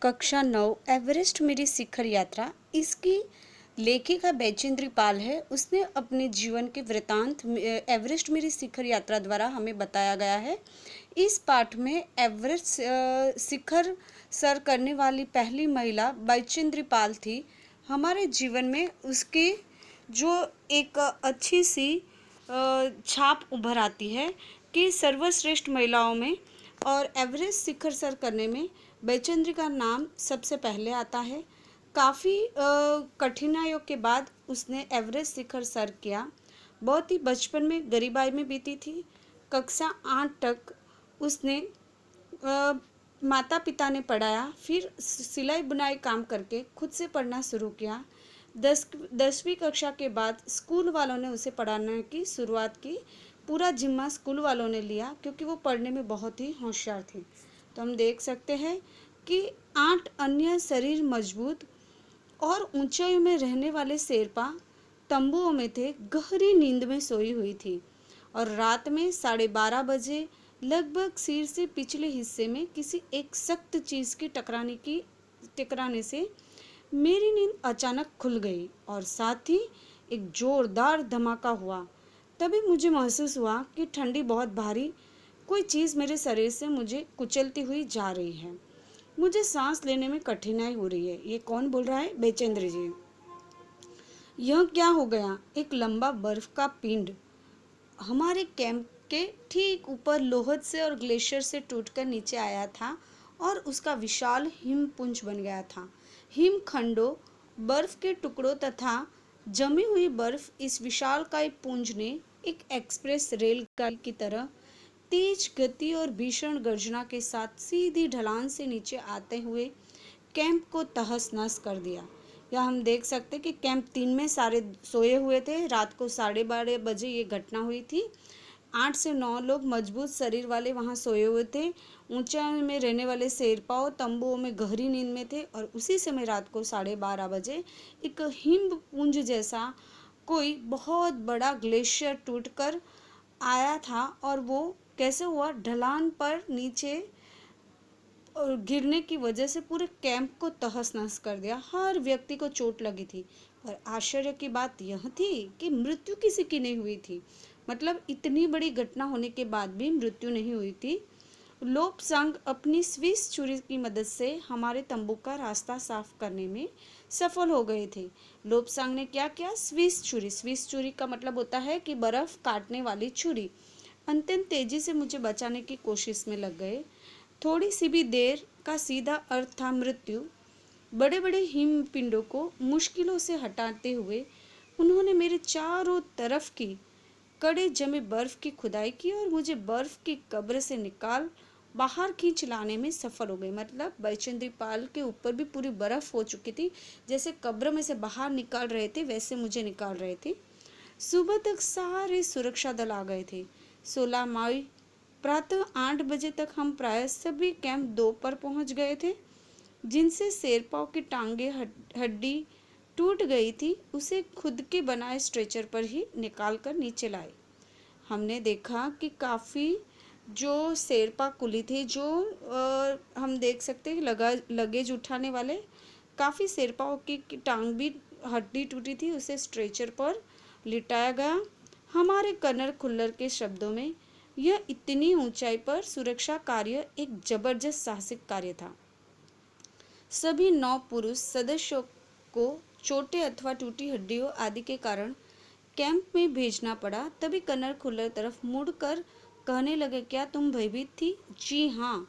कक्षा 9 एवरेस्ट मेरी शिखर यात्रा। इसकी लेखिका बैचेंद्री पाल है। उसने अपने जीवन के वृतांत एवरेस्ट मेरी शिखर यात्रा द्वारा हमें बताया गया है। इस पाठ में एवरेस्ट शिखर सर करने वाली पहली महिला बैचेंद्री पाल थी। हमारे जीवन में उसकी जो एक अच्छी सी छाप उभर आती है कि सर्वश्रेष्ठ महिलाओं में और एवरेस्ट शिखर सर करने में बैचेंद्री का नाम सबसे पहले आता है। काफ़ी कठिनाइयों के बाद उसने एवरेस्ट शिखर सर किया। बहुत ही बचपन में गरीबाई में बीती थी। कक्षा 8 तक उसने माता पिता ने पढ़ाया, फिर सिलाई बुनाई काम करके खुद से पढ़ना शुरू किया। 10वीं कक्षा के बाद स्कूल वालों ने उसे पढ़ाने की शुरुआत की। पूरा जिम्मा स्कूल वालों ने लिया क्योंकि वो पढ़ने में बहुत ही होशियार थी। तो हम देख सकते हैं कि 8 अन्य शरीर मजबूत और ऊंचाई में रहने वाले शेरपा तंबुओं में थे, गहरी नींद में सोई हुई थी और रात में 12:30 बजे लगभग सिर से पिछले हिस्से में किसी एक सख्त चीज़ की टकराने से मेरी नींद अचानक खुल गई और साथ ही एक जोरदार धमाका हुआ। तभी मुझे महसूस हुआ कि ठंडी बहुत भारी कोई चीज़ मेरे शरीर से मुझे कुचलती हुई जा रही है। मुझे सांस लेने में कठिनाई हो रही है। ये कौन बोल रहा है? बैचेंद्र जी। यह क्या हो गया? एक लंबा बर्फ का पिंड हमारे कैंप के ठीक ऊपर लोहद से और ग्लेशियर से टूटकर नीचे आया था और उसका विशाल हिमपुंज बन गया था। हिमखंडों, बर्फ के टुकड़ों तथा जमी हुई बर्फ, इस विशालकाय पुंज ने एक एक्सप्रेस रेलगाड़ी की तरह तेज गति और भीषण गर्जना के साथ सीधी ढलान से नीचे आते हुए कैंप को तहस नहस कर दिया। या हम देख सकते कि कैंप 3 में सारे सोए हुए थे। रात को 12:30 बजे ये घटना हुई थी। 8 से 9 लोग मजबूत शरीर वाले वहाँ सोए हुए थे। ऊंचाई में रहने वाले शेरपाओं तंबुओं में गहरी नींद में थे और उसी समय रात को 12:30 बजे एक हिमपुंज जैसा कोई बहुत बड़ा ग्लेशियर टूटकर आया था। और वो कैसे हुआ? ढलान पर नीचे और गिरने की वजह से पूरे कैंप को तहस नहस कर दिया। हर व्यक्ति को चोट लगी थी। पर आश्चर्य की बात यह थी कि मृत्यु किसी की नहीं हुई थी। मतलब इतनी बड़ी घटना होने के बाद भी मृत्यु नहीं हुई थी। लोपसांग अपनी स्विस छुरी की मदद से हमारे तंबू का रास्ता साफ करने में सफल हो गए थे। लोपसांग ने क्या किया? स्विस छुरी का मतलब होता है कि बर्फ काटने वाली छुरी। अत्यंत तेजी से मुझे बचाने की कोशिश में लग गए। थोड़ी सी भी देर का सीधा अर्थ था मृत्यु। बड़े बड़े हिमपिंडों को मुश्किलों से हटाते हुए उन्होंने मेरे चारों तरफ की कड़े जमे बर्फ की खुदाई की और मुझे बर्फ की कब्र से निकाल बाहर खींच लाने में सफल हो गए। मतलब बैचेंद्री पाल के ऊपर भी पूरी बर्फ हो चुकी थी। जैसे कब्र में से बाहर निकाल रहे थे वैसे मुझे निकाल रहे थे। सुबह तक सारे सुरक्षा दल आ गए थे। 16 मई प्रातः 8 बजे तक हम प्राय सभी कैंप 2 पर पहुंच गए थे। जिनसे शेरपाओं की टांगे हड्डी टूट गई थी उसे खुद के बनाए स्ट्रेचर पर ही निकाल कर नीचे लाए। हमने देखा कि काफ़ी जो शेरपा कुली थी, जो हम देख सकते हैं लगेज उठाने वाले, काफ़ी शेरपाओं की टांग भी हड्डी टूटी थी, उसे स्ट्रेचर पर लिटाया गया। हमारे कर्नल खुल्लर के शब्दों में यह इतनी ऊंचाई पर सुरक्षा कार्य एक जबरदस्त साहसिक कार्य था। सभी 9 पुरुष सदस्यों को चोटें अथवा टूटी हड्डियों आदि के कारण कैंप में भेजना पड़ा। तभी कर्नल खुल्लर तरफ मुड़कर कहने लगे, क्या तुम भयभीत थी? जी हाँ।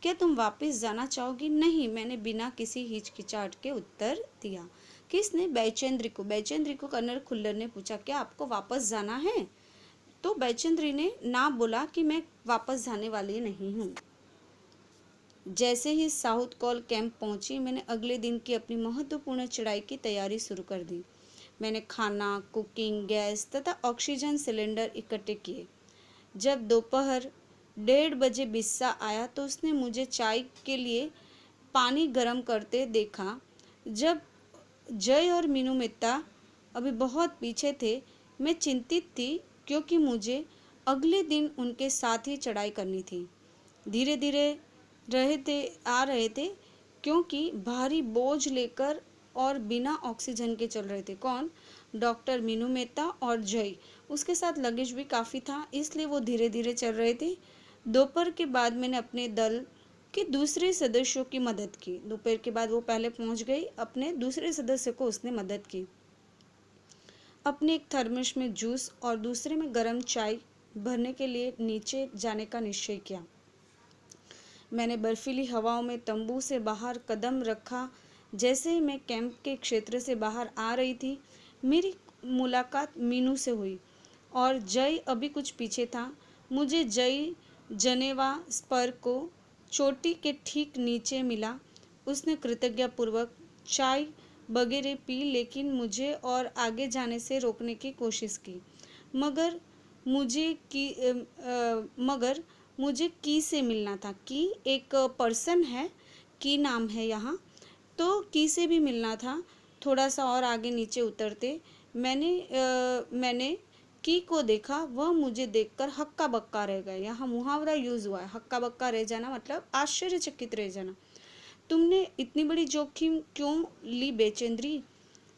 क्या तुम वापस जाना चाहोगी? नहीं, मैंने बिना किसी हिचकिचाहट के उत्तर दिया। किसने? बैचेंद्री को कर्नल खुल्लर ने पूछा, क्या आपको वापस जाना है? तो बैचेंद्री ने ना बोला कि मैं वापस जाने वाली नहीं हूँ। जैसे ही साउथ कॉल कैंप पहुंची, मैंने अगले दिन की अपनी महत्वपूर्ण चढ़ाई की तैयारी शुरू कर दी। मैंने खाना, कुकिंग गैस तथा ऑक्सीजन सिलेंडर इकट्ठे किए। जब दोपहर 1:30 बजे बिस्सा आया तो उसने मुझे चाय के लिए पानी गर्म करते देखा। जब जय और मीनू मित्ता अभी बहुत पीछे थे, मैं चिंतित थी क्योंकि मुझे अगले दिन उनके साथ ही चढ़ाई करनी थी। धीरे धीरे आ रहे थे क्योंकि भारी बोझ लेकर और बिना ऑक्सीजन के चल रहे थे। कौन? डॉक्टर मीनू मेहता और जय। उसके साथ लगेज भी काफ़ी था, इसलिए वो धीरे धीरे चल रहे थे। दोपहर के बाद मैंने अपने दल के दूसरे सदस्यों की मदद की। दोपहर के बाद वो पहले पहुंच गई, अपने दूसरे सदस्य को उसने मदद की। अपने एक थर्मस में जूस और दूसरे में गर्म चाय भरने के लिए नीचे जाने का निश्चय किया। मैंने बर्फीली हवाओं में तंबू से बाहर कदम रखा। जैसे ही मैं कैंप के क्षेत्र से बाहर आ रही थी, मेरी मुलाकात मीनू से हुई और जय अभी कुछ पीछे था। मुझे जय जनेवा स्पर को चोटी के ठीक नीचे मिला। उसने कृतज्ञतापूर्वक चाय वगैरह पी, लेकिन मुझे और आगे जाने से रोकने की कोशिश की। मगर मुझे की से मिलना था। की एक पर्सन है, की नाम है यहाँ, तो की से भी मिलना था। थोड़ा सा और आगे नीचे उतरते मैंने की को देखा। वह मुझे देखकर हक्का बक्का रह गया। यहाँ मुहावरा यूज हुआ है, हक्का बक्का रह जाना मतलब आश्चर्यचकित रह जाना। तुमने इतनी बड़ी जोखिम क्यों ली बेचेंद्री?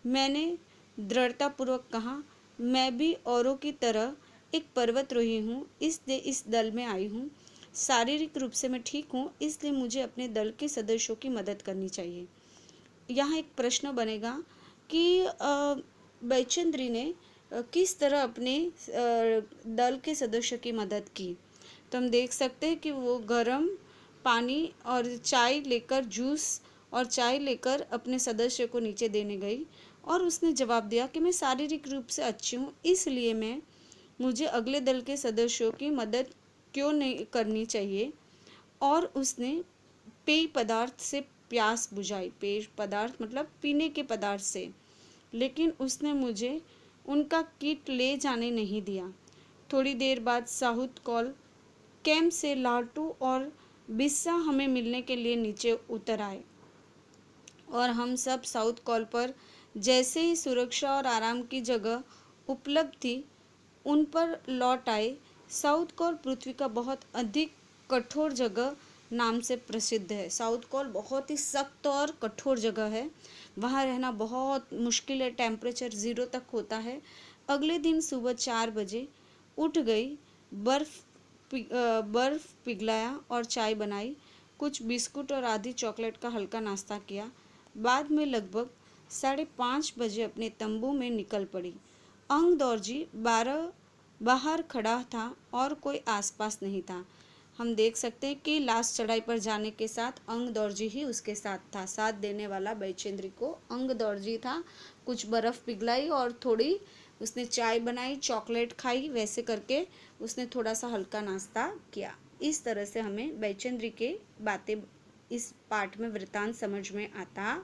मैंने दृढ़तापूर्वक कहा। मैं भी औरों की तरह एक पर्वतरोही हूँ, इसलिए इस दल में आई हूँ। शारीरिक रूप से मैं ठीक हूँ, इसलिए मुझे अपने दल के सदस्यों की मदद करनी चाहिए। यहाँ एक प्रश्न बनेगा कि बैचेंद्री ने किस तरह अपने दल के सदस्य की मदद की। तो हम देख सकते हैं कि वो गर्म पानी और चाय लेकर, जूस और चाय लेकर अपने सदस्य को नीचे देने गई और उसने जवाब दिया कि मैं शारीरिक रूप से अच्छी हूँ, इसलिए मुझे अगले दल के सदस्यों की मदद क्यों नहीं करनी चाहिए। और उसने पेय पदार्थ से प्यास बुझाई। पेय पदार्थ मतलब पीने के पदार्थ से। लेकिन उसने मुझे उनका किट ले जाने नहीं दिया। थोड़ी देर बाद साउथ कॉल कैंप से लालटू और बिस्सा हमें मिलने के लिए नीचे उतर आए और हम सब साउथ कॉल पर जैसे ही सुरक्षा और आराम की जगह उपलब्ध थी उन पर लौट आए। साउथ कॉल पृथ्वी का बहुत अधिक कठोर जगह नाम से प्रसिद्ध है। साउथ कॉल बहुत ही सख्त और कठोर जगह है, वहाँ रहना बहुत मुश्किल है। टेम्परेचर 0 तक होता है। अगले दिन सुबह 4 बजे उठ गई, बर्फ़ पिघलाया और चाय बनाई, कुछ बिस्कुट और आधी चॉकलेट का हल्का नाश्ता किया। बाद में लगभग 5:30 बजे अपने तंबू में निकल पड़ी। अंग दौरजी बाहर खड़ा था और कोई आसपास नहीं था। हम देख सकते हैं कि लास्ट चढ़ाई पर जाने के साथ अंग दौरजी ही उसके साथ था। साथ देने वाला बैचेंद्री को अंग दौरजी था। कुछ बर्फ़ पिघलाई और थोड़ी उसने चाय बनाई, चॉकलेट खाई, वैसे करके उसने थोड़ा सा हल्का नाश्ता किया। इस तरह से हमें बैचेंद्री के बातें इस पाठ में वृत्तांत समझ में आता